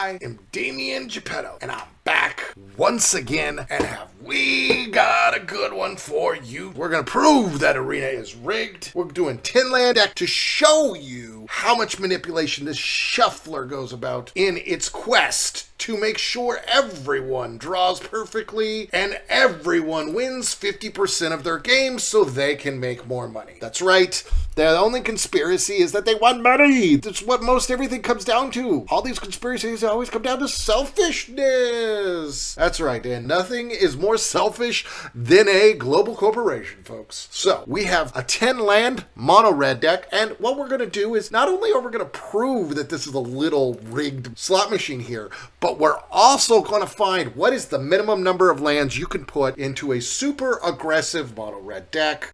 I am Damien Geppetto, and I'm back once again, and have we got a good one for you. We're gonna prove that Arena is rigged. We're doing 10 land deck to show you how much manipulation this shuffler goes about in its quest to make sure everyone draws perfectly and everyone wins 50% of their games so they can make more money. That's right. The only conspiracy is that they want money. That's what most everything comes down to. All these conspiracies always come down to selfishness. That's right, and nothing is more selfish than a global corporation, folks. So, we have a 10 land mono red deck, and what we're going to do is not only are we going to prove that this is a little rigged slot machine here, but we're also going to find what is the minimum number of lands you can put into a super aggressive mono red deck.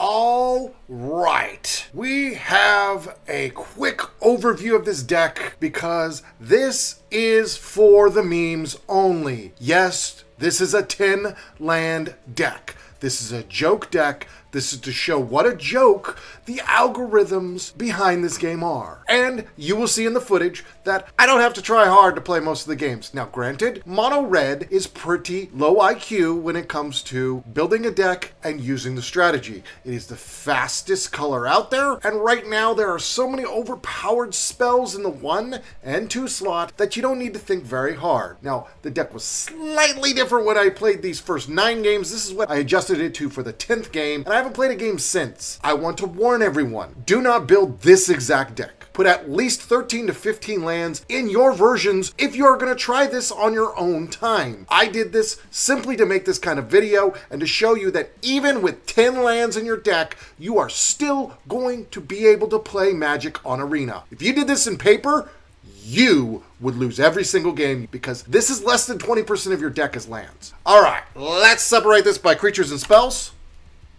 All right, we have a quick overview of this deck because this is for the memes only. Yes, this is a 10 land deck. This is a joke deck. This is to show what a joke the algorithms behind this game are. And you will see in the footage that I don't have to try hard to play most of the games. Now, granted, mono red is pretty low IQ when it comes to building a deck and using the strategy. It is the fastest color out there, and right now there are so many overpowered spells in the 1 and 2 slot that you don't need to think very hard. Now, the deck was slightly different when I played these first 9 games. This is what I adjusted it to for the 10th game, and I haven't played a game since. I want to warn everyone, do not build this exact deck. Put at least 13 to 15 lands in your versions if you're going to try this on your own time. I did this simply to make this kind of video and to show you that even with 10 lands in your deck, you are still going to be able to play Magic on Arena. If you did this in paper, you would lose every single game because this is less than 20% of your deck as lands. All right, let's separate this by creatures and spells.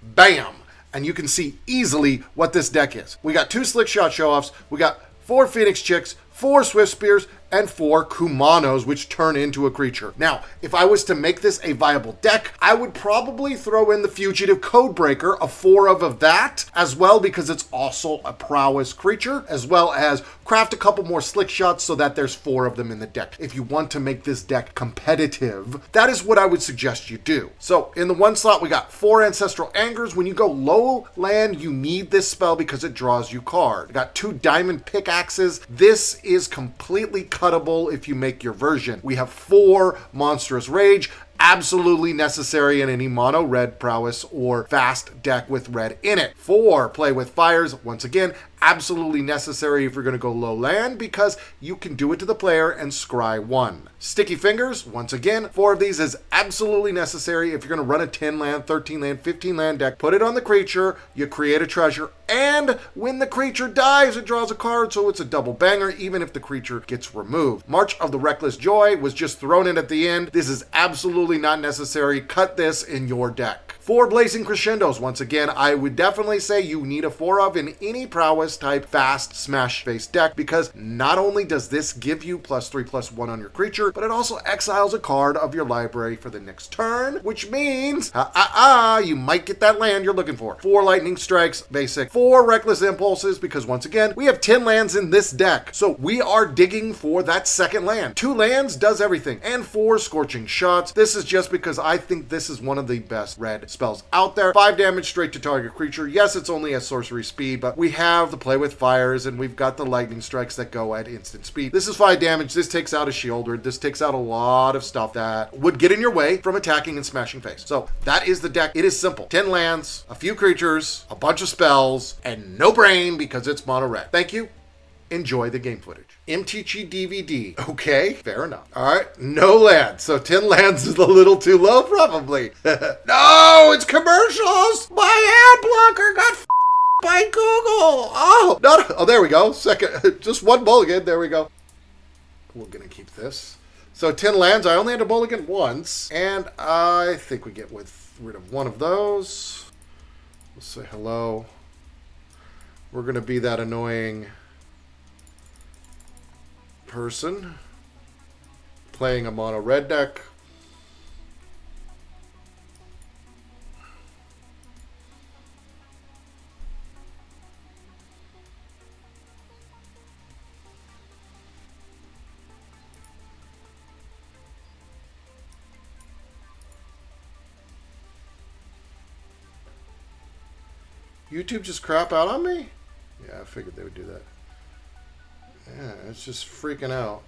Bam! And you can see easily what this deck is. We got 2 Slick Shot Show-Offs, we got 4 Phoenix Chicks, 4 Swift Spears, and 4 Kumanos, which turn into a creature. Now, if I was to make this a viable deck, I would probably throw in the Fugitive Codebreaker, a 4 of that, as well, because it's also a prowess creature, as well as craft a couple more Slick Shots so that there's 4 of them in the deck. If you want to make this deck competitive, that is what I would suggest you do. So, in the 1 slot, we got 4 Ancestral Angers. When you go low land, you need this spell because it draws you card. We got 2 Diamond Pickaxes. This is completely cuttable if you make your version. We have 4 Monstrous Rage, absolutely necessary in any mono red prowess or fast deck with red in it. 4 Play with Fires, once again, absolutely necessary if you're going to go low land because you can do it to the player and scry 1. Sticky Fingers, once again, 4 of these is absolutely necessary if you're going to run a 10 land, 13 land, 15 land deck. Put it on the creature, you create a treasure, and when the creature dies, it draws a card, so it's a double banger even if the creature gets removed. March of the Reckless Joy was just thrown in at the end. This is absolutely not necessary. Cut this in your deck. 4 Blazing Crescendos. Once again, I would definitely say you need a 4 of in any prowess type fast smash based deck because not only does this give you +3/+1 on your creature, but it also exiles a card of your library for the next turn, which means you might get that land you're looking for. 4 Lightning Strikes, basic. 4 Reckless Impulses because once again, we have 10 lands in this deck, so we are digging for that second land. 2 lands does everything, and 4 Scorching Shots. This is just because I think this is one of the best red spells out there. 5 damage straight to target creature. Yes, it's only at sorcery speed, but we have the Play with Fires, and we've got the Lightning Strikes that go at instant speed. This is 5 damage. This takes out a Shielder. This takes out a lot of stuff that would get in your way from attacking and smashing face. So that is the deck. It is simple. 10 lands, a few creatures, a bunch of spells, and no brain because it's mono red. Thank you. Enjoy the game footage. MTG DVD. Okay, fair enough. All right, no land. So 10 lands is a little too low, probably. No, it's commercials. My ad blocker got by Google. Oh, no. Oh, there we go. Second, just 1 mulligan. There we go. We're going to keep this. So 10 lands. I only had a mulligan once, and I think we get rid of 1 of those. We'll say hello. We're going to be that annoying person playing a mono red deck. YouTube just crap out on me? Yeah, I figured they would do that. Yeah, it's just freaking out.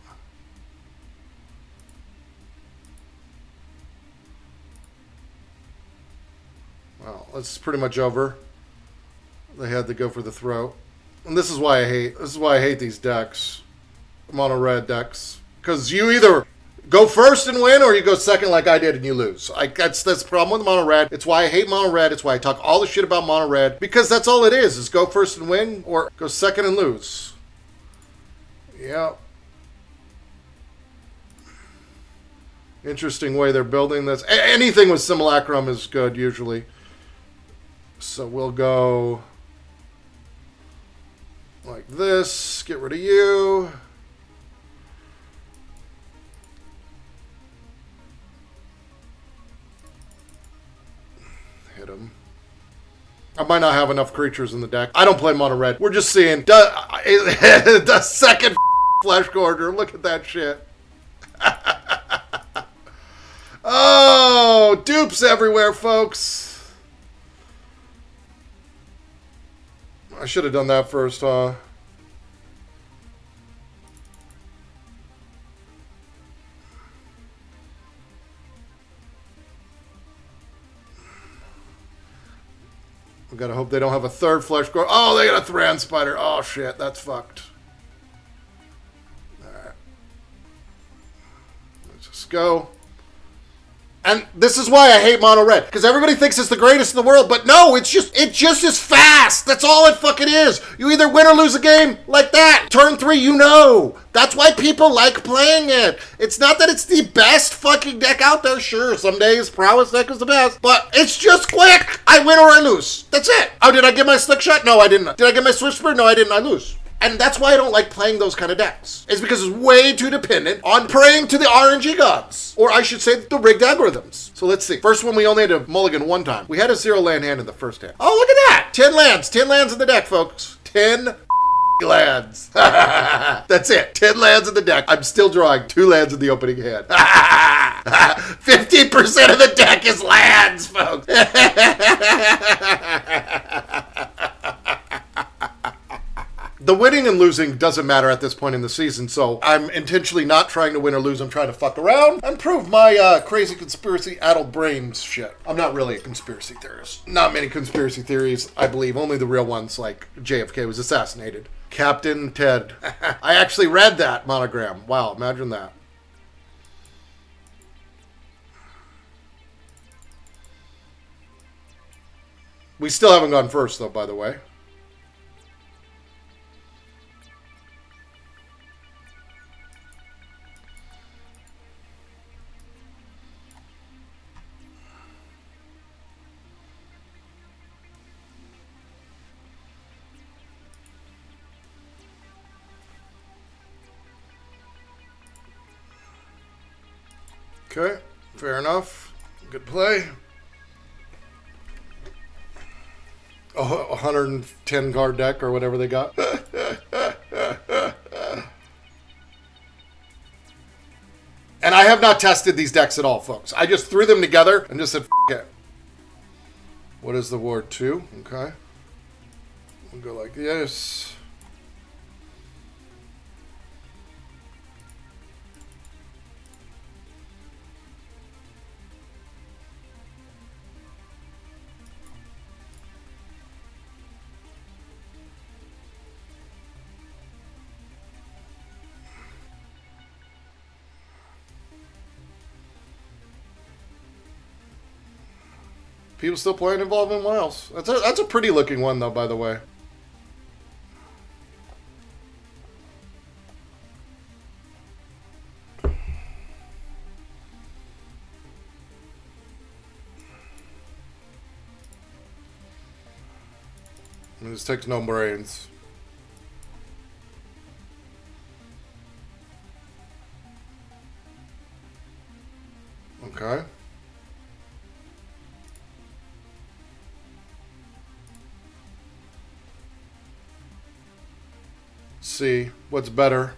Well, it's pretty much over. They had to go for the throat. And this is why I hate these decks. Mono red decks. Because you either go first and win, or you go second like I did and you lose. That's the problem with mono red. It's why I hate mono red. It's why I talk all the shit about mono red. Because that's all it is go first and win, or go second and lose. Yep. Interesting way they're building this. Anything with simulacrum is good, usually. So we'll go like this. Get rid of you. Hit him. I might not have enough creatures in the deck. I don't play mono red. We're just seeing the second flesh gorger. Look at that shit. Oh, dupes everywhere, folks. I should have done that first, huh? We gotta hope they don't have a third flesh gorger. Oh, they got a Thran Spider. Oh, shit, that's fucked. Alright. Let's just go. And this is why I hate mono red, because everybody thinks it's the greatest in the world, but no, it just is fast. That's all it fucking is. You either win or lose a game like that. Turn 3, you know. That's why people like playing it. It's not that it's the best fucking deck out there. Sure, some days prowess deck is the best, but it's just quick. I win or I lose. That's it. Oh, did I get my slick shot? No, I didn't. Did I get my swift spear? No, I didn't. I lose. And that's why I don't like playing those kind of decks. It's because it's way too dependent on praying to the RNG gods. Or I should say the rigged algorithms. So let's see. First one, we only had a mulligan one time. We had a 0 land hand in the first hand. Oh, look at that. 10 lands. 10 lands in the deck, folks. 10 lands. That's it. 10 lands in the deck. I'm still drawing 2 lands in the opening hand. 50% of the deck is lands, folks. The winning and losing doesn't matter at this point in the season, so I'm intentionally not trying to win or lose. I'm trying to fuck around and prove my crazy conspiracy-addled brains shit. I'm not really a conspiracy theorist. Not many conspiracy theories, I believe. Only the real ones, like JFK was assassinated. Captain Ted. I actually read that monogram. Wow, imagine that. We still haven't gone first, though, by the way. Okay, fair enough. Good play. Oh, 110 card deck or whatever they got. And I have not tested these decks at all, folks. I just threw them together and just said, F it. What is the ward 2? Okay. We'll go like this. People still playing Evolving Wilds. That's a pretty looking one, though, by the way. This takes no brains. Okay. See what's better.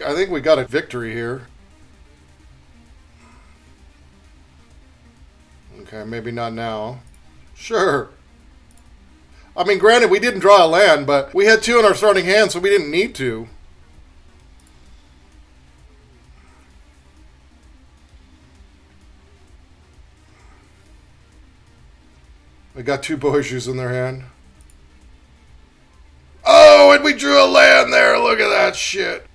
I think we got a victory here. Okay, maybe not now. Sure. I mean, granted, we didn't draw a land, but we had 2 in our starting hand, so we didn't need to. They got 2 Boishues in their hand. Oh, and we drew a land there. Look at that shit.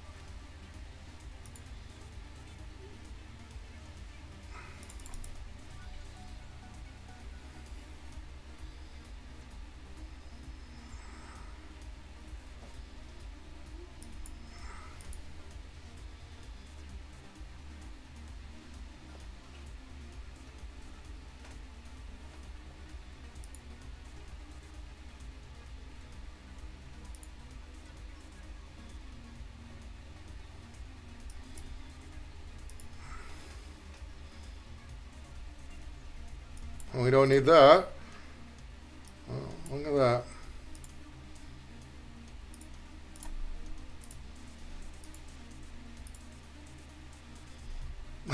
We don't need that. Oh, look at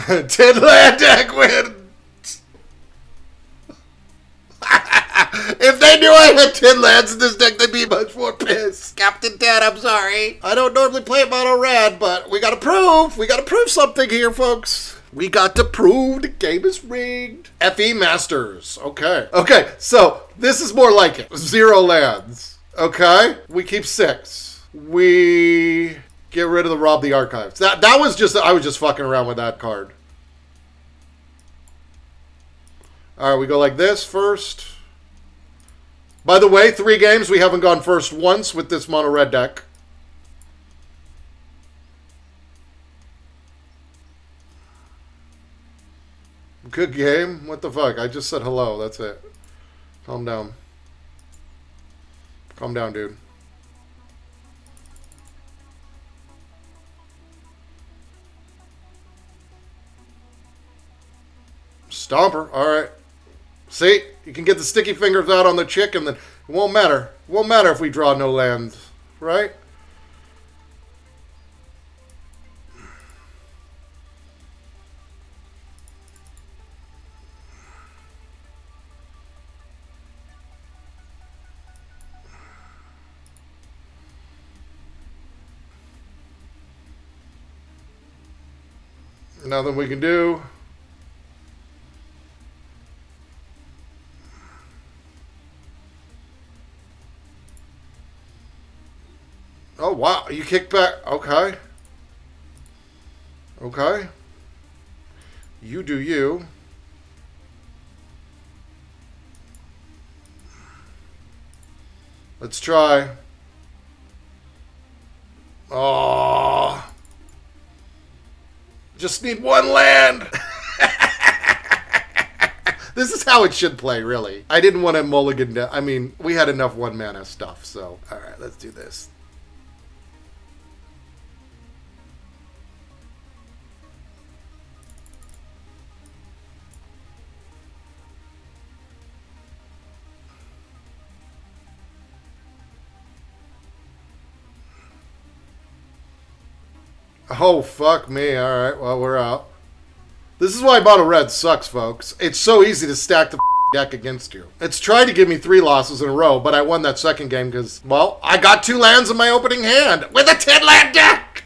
that. 10 land deck wins. If they knew I had 10 lands in this deck, they'd be much more pissed. Captain Dad, I'm sorry. I don't normally play mono red, but we gotta prove. We gotta prove something here, folks. We got to prove the game is rigged. FE Masters. Okay. Okay, so this is more like it. 0 lands. Okay? We keep 6. We get rid of the Rob the Archives. That was just, I was just fucking around with that card. Alright, we go like this first. By the way, 3 games, we haven't gone first once with this mono red deck. Good game? What the fuck? I just said hello. That's it. Calm down. Calm down, dude. Stomper. Alright. See? You can get the sticky fingers out on the chick and then it won't matter. It won't matter if we draw no lands. Right? Nothing we can do. Oh, wow. You kick back. Okay. Okay. You do you. Let's try. Oh. Just need 1 land. This is how it should play, really. I didn't want to mulligan. I mean, we had enough 1 mana stuff, so. All right, let's do this. Oh, fuck me. All right, well, we're out. This is why mono red sucks, folks. It's so easy to stack the deck against you. It's tried to give me 3 losses in a row, but I won that second game because, well, I got 2 lands in my opening hand with a 10-land deck.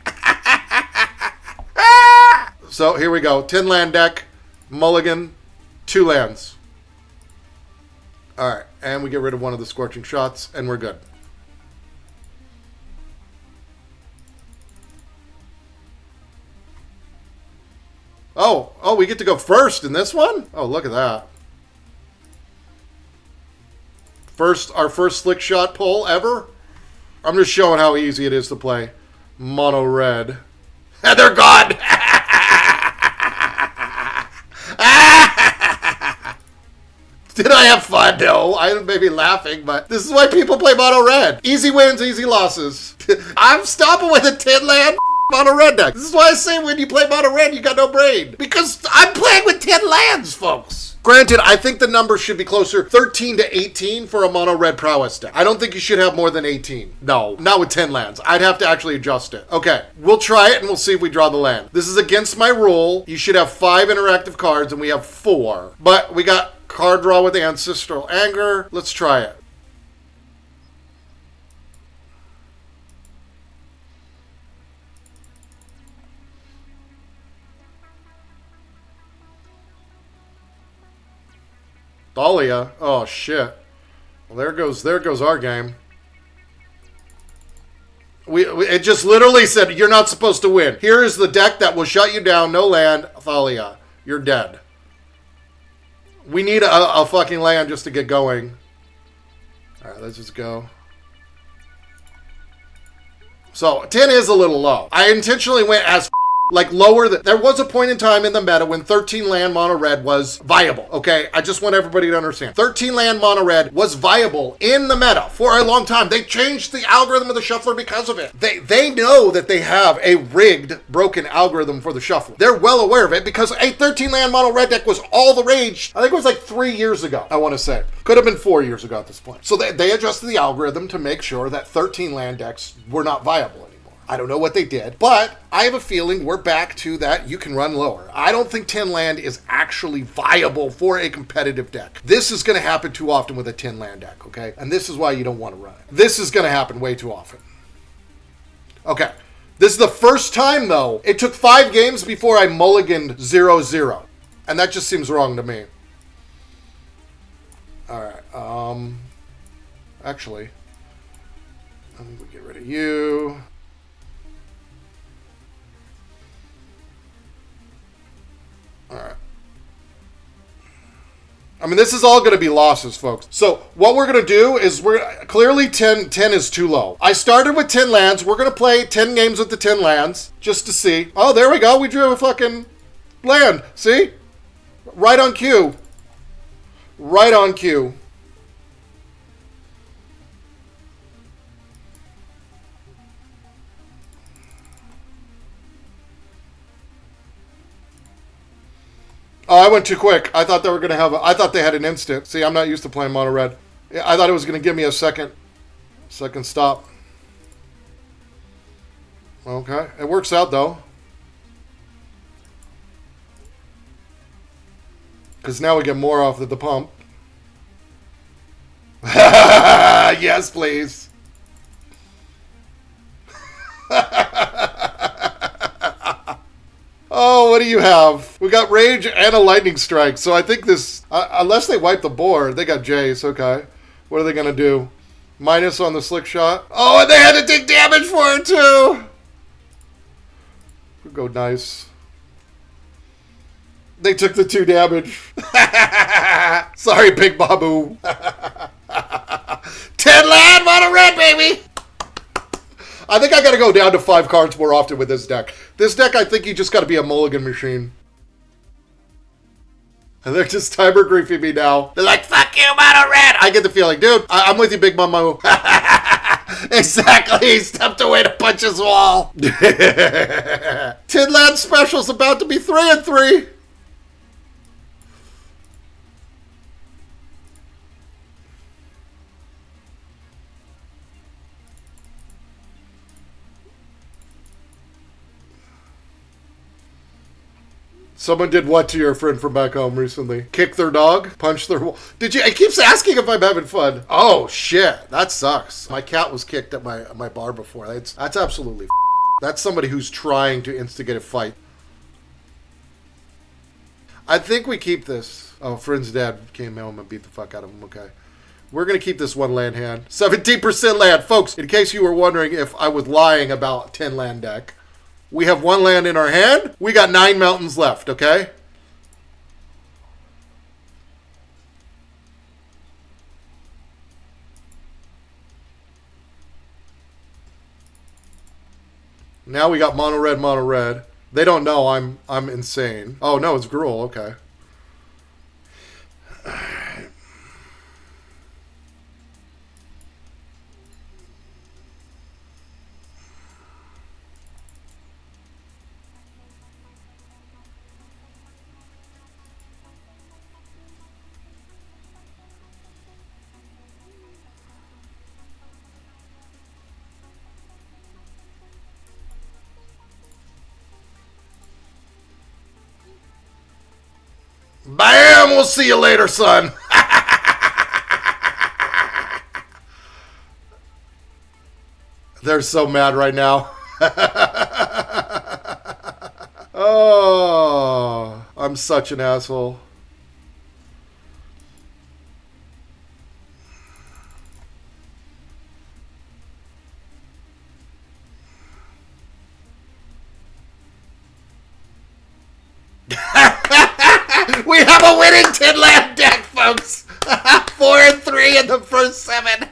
So here we go. 10-land deck, mulligan, 2 lands. All right, and we get rid of one of the scorching shots, and we're good. Oh, we get to go first in this one? Oh, look at that. Our first slick shot pull ever? I'm just showing how easy it is to play mono red. And they're gone! Did I have fun? No, I may be laughing, but this is why people play mono red. Easy wins, easy losses. I'm stopping with a 10-land mono red deck. This is why I say when you play mono red, you got no brain. Because I'm playing with 10 lands, folks. Granted, I think the number should be closer 13 to 18 for a mono red prowess deck. I don't think you should have more than 18. No, not with 10 lands. I'd have to actually adjust it. Okay, we'll try it and we'll see if we draw the land. This is against my rule. You should have 5 interactive cards and we have 4. But we got card draw with Ancestral Anger. Let's try it. Thalia. Oh shit. Well, there goes our game. It just literally said you're not supposed to win. Here is the deck that will shut you down. No land, Thalia. You're dead. We need a fucking land just to get going. All right, let's just go. So 10 is a little low. I intentionally went as like lower than, there was a point in time in the meta when 13 land mono red was viable, okay? I just want everybody to understand. 13 land mono red was viable in the meta for a long time. They changed the algorithm of the shuffler because of it. They know that they have a rigged, broken algorithm for the shuffler. They're well aware of it because a 13 land mono red deck was all the rage. I think it was like 3 years ago, I want to say. Could have been 4 years ago at this point. So they adjusted the algorithm to make sure that 13 land decks were not viable anymore. I don't know what they did, but I have a feeling we're back to that you can run lower. I don't think 10 land is actually viable for a competitive deck. This is going to happen too often with a 10 land deck, okay? And this is why you don't want to run it. This is going to happen way too often. Okay. This is the first time, though. It took 5 games before I mulliganed 0-0. And that just seems wrong to me. All right. Actually, I'm going to get rid of you. All right. I mean, this is all going to be losses, folks. So what we're going to do is clearly 10 is too low. I started with 10 lands. We're going to play 10 games with the 10 lands just to see. Oh, there we go. We drew a fucking land. See? Right on cue. Right on cue. Oh, I went too quick. I thought they were going to have I thought they had an instant. See, I'm not used to playing mono red. I thought it was going to give me a second stop. Okay. It works out, though. Because now we get more off at the pump. Yes, please. Oh, what do you have? We got Rage and a Lightning Strike. So I think this, unless they wipe the board, they got Jace. Okay. What are they going to do? Minus on the Slick Shot. Oh, and they had to take damage for it, too. We'll go nice. They took the 2 damage. Sorry, Big Babu. 10 land, mono red, baby. I think I got to go down to 5 cards more often with this deck. This deck, I think you just got to be a mulligan machine. And they're just timer griefing me now. They're like, fuck you, mono red. I get the feeling, dude, I'm with you, Big Mama. Exactly. He stepped away to punch his wall. 10 land special's about to be 3-3. Someone did what to your friend from back home recently? Kick their dog? Punch their wall? Did you? It keeps asking if I'm having fun. Oh, shit. That sucks. My cat was kicked at my bar before. That's absolutely That's somebody who's trying to instigate a fight. I think we keep this. Oh, friend's dad came home and beat the fuck out of him. Okay. We're going to keep this 1 land hand. 17% land. Folks, in case you were wondering if I was lying about 10 land deck. We have 1 land in our hand. We got 9 mountains left, okay? Now we got mono red, mono red. They don't know I'm insane. Oh no, it's Gruul, okay. we'll see you later, son. They're so mad right now. Oh, I'm such an asshole. We have a winning 10-land deck, folks. 4-3 in the first 7.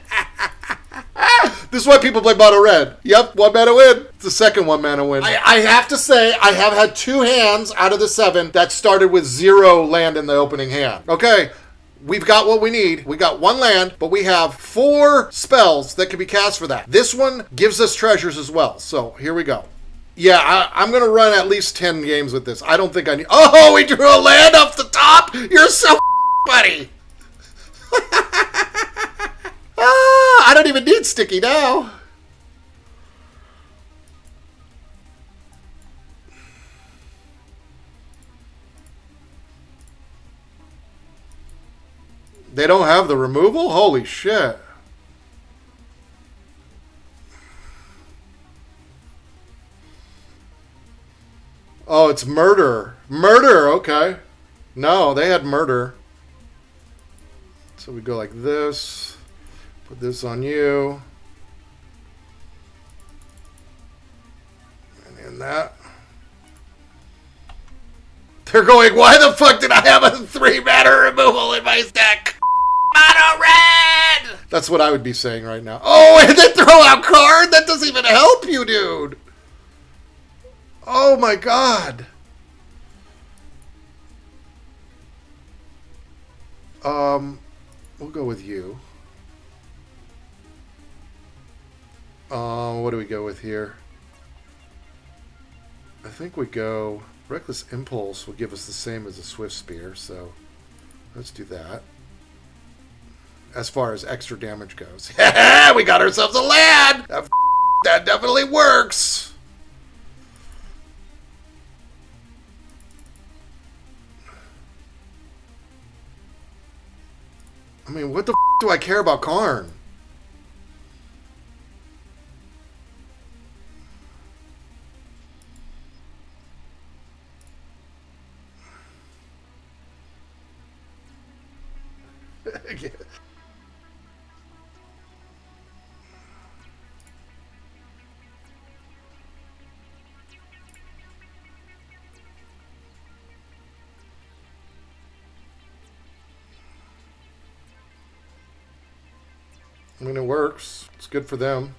This is why people play mono red. Yep, 1 mana win. It's the second 1 mana win. I have to say, I have had 2 hands out of the 7 that started with 0 land in the opening hand. Okay, we've got what we need. We got 1 land, but we have 4 spells that can be cast for that. This one gives us treasures as well. So here we go. Yeah, I'm going to run at least 10 games with this. I don't think I need... Oh, we drew a land off the top? You're so buddy. I don't even need sticky now. They don't have the removal? Holy shit. Oh, it's murder. Murder, okay. No, they had murder. So we go like this. Put this on you. And then that. They're going, why the fuck did I have a 3 mana removal in my deck? Mono red! That's what I would be saying right now. Oh, and then throw out card? That doesn't even help you, dude. Oh my god. We'll go with you. What do we go with here? I think we go... Reckless Impulse will give us the same as a Swift Spear, so let's do that. As far as extra damage goes. We got ourselves a land! That definitely works! I mean, what the do I care about Karn? I mean, it works. It's good for them.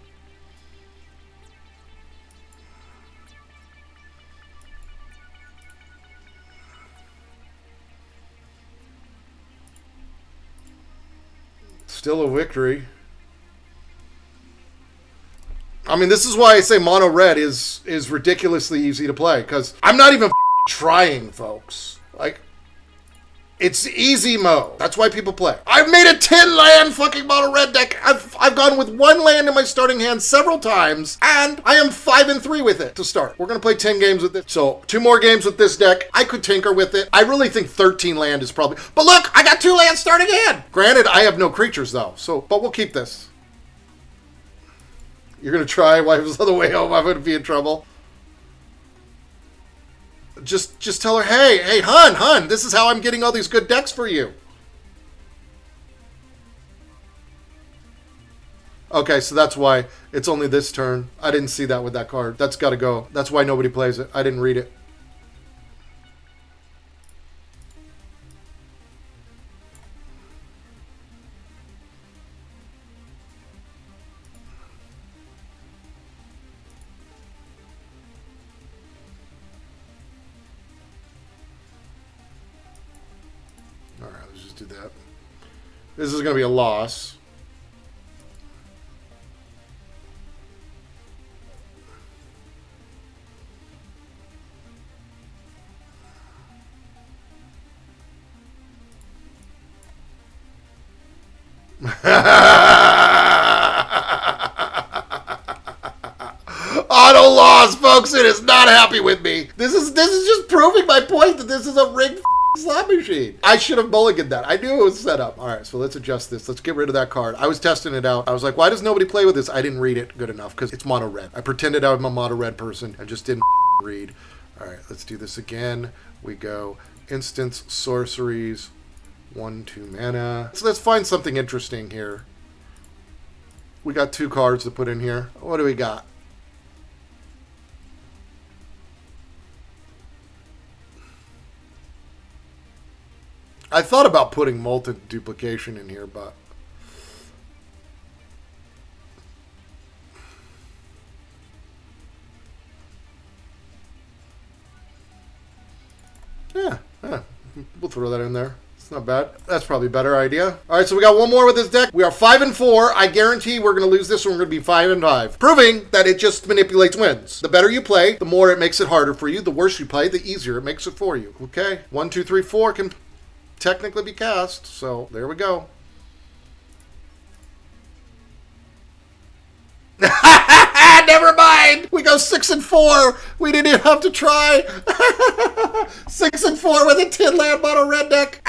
Still a victory. I mean, this is why I say mono red is ridiculously easy to play, because I'm not even trying, folks. Like, it's easy mode. That's why people play. I've made a 10-land fucking mono red deck. I've gone with 1 land in my starting hand several times, and I am 5-3 with it to start. We're gonna play 10 games with it. So 2 more games with this deck. I could tinker with it. I really think 13 land is probably. But look, I got 2 lands starting hand. Granted, I have no creatures though. So, but we'll keep this. You're gonna try. Wife's on the way home. I'm gonna be in trouble. Just tell her, hey, hun, this is how I'm getting all these good decks for you. Okay, so that's why it's only this turn. I didn't see that with that card. That's got to go. That's why nobody plays it. I didn't read it. Do that. This is going to be a loss. Auto loss, folks. It is not happy with me. This is just proving my point that this is a rigged slot machine. I should have mulliganed that. I knew it was set up. All right, so let's adjust this. Let's get rid of that card. I was testing it out. I was like, why does nobody play with this? I didn't read it good enough because it's mono red. I pretended I'm a mono red person. I just didn't read. All right, let's do this again. We go instance sorceries, 1/2 mana. So let's find something interesting here. We got 2 cards to put in here. What do we got? I thought about putting Molten Duplication in here, but... Yeah, we'll throw that in there. It's not bad. That's probably a better idea. All right, so we got one more with this deck. We are 5-4. I guarantee we're going to lose this one. We're going to be 5-5. Proving that it just manipulates wins. The better you play, the more it makes it harder for you. The worse you play, the easier it makes it for you. Okay? 1, 2, 3, 4 can technically be cast. So there we go. Never mind. We go 6-4. We didn't even have to try. 6-4 with a 10 land mono red deck.